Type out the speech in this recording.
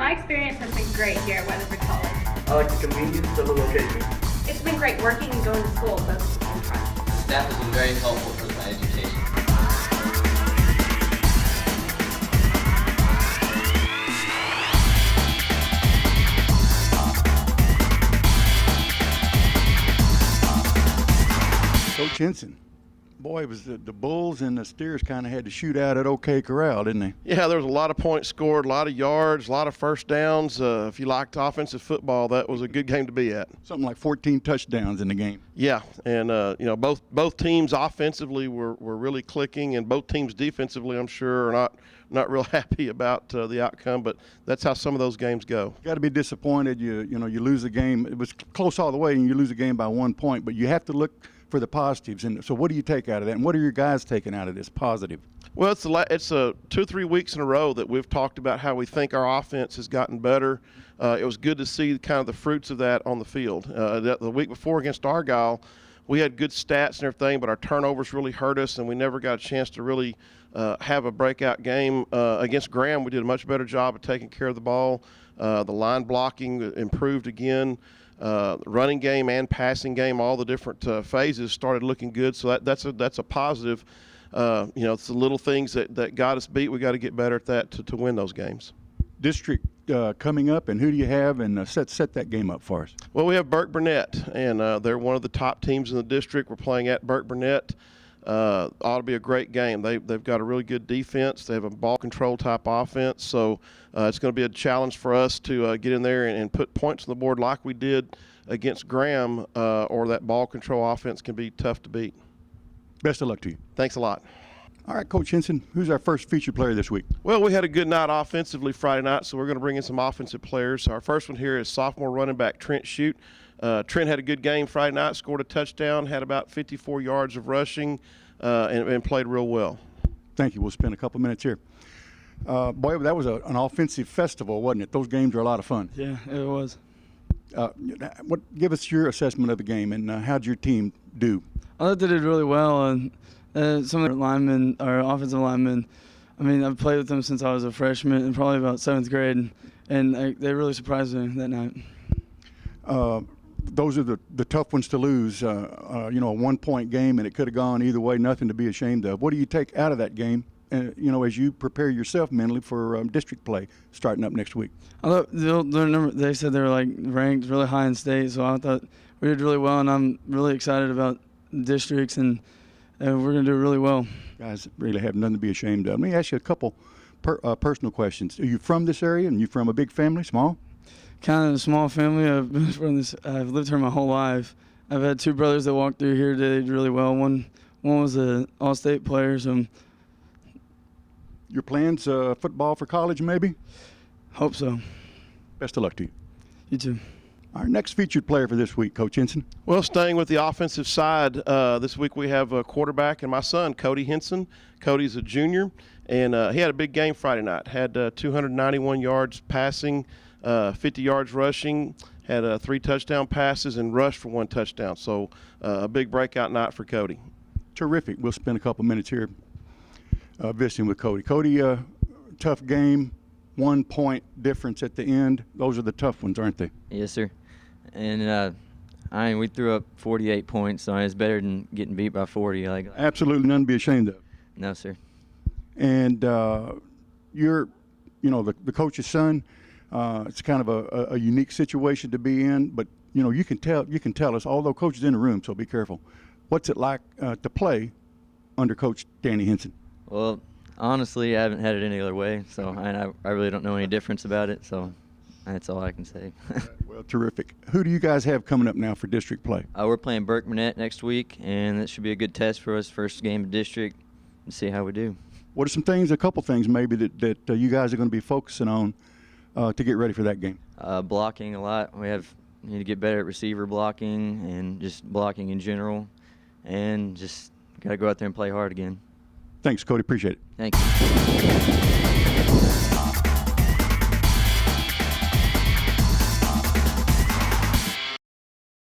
My experience has been great here at Weatherford College. I like the convenience of the location. It's been great working and going to school both at the same time. The staff has been very helpful for my education. Coach Henson, boy, it was the Bulls and the Steers kind of had to shoot out at OK Corral, didn't they? Yeah, there was a lot of points scored, a lot of yards, a lot of first downs. If you liked offensive football, that was a good game to be at. Something like 14 touchdowns in the game. Yeah, and both teams offensively were really clicking, and both teams defensively, I'm sure, are not real happy about the outcome. But that's how some of those games go. You got to be disappointed. You lose the game. It was close all the way, and you lose the game by 1 point. But you have to look for the positives. And so what do you take out of that? And what are your guys taking out of this positive? Well, it's 2 or 3 weeks in a row that we've talked about how we think our offense has gotten better. It was good to see kind of the fruits of that on the field. The week before against Argyle, we had good stats and everything, but our turnovers really hurt us, and we never got a chance to really have a breakout game. Against Graham, we did a much better job of taking care of the ball. The line blocking improved again. Running game and passing game, all the different phases started looking good. So that's a positive. It's the little things that got us beat. We got to get better at that to win those games. District coming up, and who do you have? And set that game up for us. Well, we have Burke Burnett, and they're one of the top teams in the district. We're playing at Burke Burnett. Ought to be a great game. They've got a really good defense. They have a ball control type offense. So it's going to be a challenge for us to get in there and put points on the board like we did against Graham, or that ball control offense can be tough to beat. Best of luck to you. Thanks a lot. All right, Coach Henson, who's our first featured player this week? Well, we had a good night offensively Friday night, so we're going to bring in some offensive players. Our first one here is sophomore running back Trent Shute. Trent had a good game Friday night, scored a touchdown, had about 54 yards of rushing, and played real well. Thank you. We'll spend a couple minutes here. Boy, that was an offensive festival, wasn't it? Those games are a lot of fun. Yeah, it was. Give us your assessment of the game, and how'd your team do? I thought they did really well, and some of the linemen, our offensive linemen, I've played with them since I was a freshman and probably about 7th grade, and they really surprised me that night. Those are the tough ones to lose. A 1 point game, and it could have gone either way. Nothing to be ashamed of. What do you take out of that game? As you prepare yourself mentally for district play starting up next week. I thought they said they were ranked really high in state, so I thought we did really well, and I'm really excited about districts, and we're going to do really well. Guys really have nothing to be ashamed of. Let me ask you a couple personal questions. Are you from this area, and you from a big family, small? Kind of a small family. I've lived here my whole life. I've had 2 brothers that walked through here, did really well. One was an all-state player. So your plans, football for college, maybe? Hope so. Best of luck to you. You too. Our next featured player for this week, Coach Henson. Well, staying with the offensive side, this week we have a quarterback and my son, Cody Henson. Cody's a junior, and he had a big game Friday night. Had 291 yards passing, 50 yards rushing, had 3 touchdown passes, and rushed for 1 touchdown. So a big breakout night for Cody. Terrific. We'll spend a couple minutes here visiting with Cody. Cody, tough game, 1 point difference at the end. Those are the tough ones, aren't they? Yes, sir. And we threw up 48 points, so it's better than getting beat by 40. Absolutely none to be ashamed of. No, sir. And you're, the coach's son. It's kind of a unique situation to be in, but you can tell us. Although Coach is in the room, so be careful. What's it like to play under Coach Danny Henson? Well, honestly, I haven't had it any other way, so I really don't know any difference about it. So that's all I can say. Well, terrific. Who do you guys have coming up now for district play? We're playing Burke Burnett next week, and that should be a good test for us. First game of district, and see how we do. What are some things, a couple things maybe that you guys are going to be focusing on to get ready for that game? Blocking a lot. We need to get better at receiver blocking and just blocking in general, and just got to go out there and play hard again. Thanks, Cody. Appreciate it. Thank you.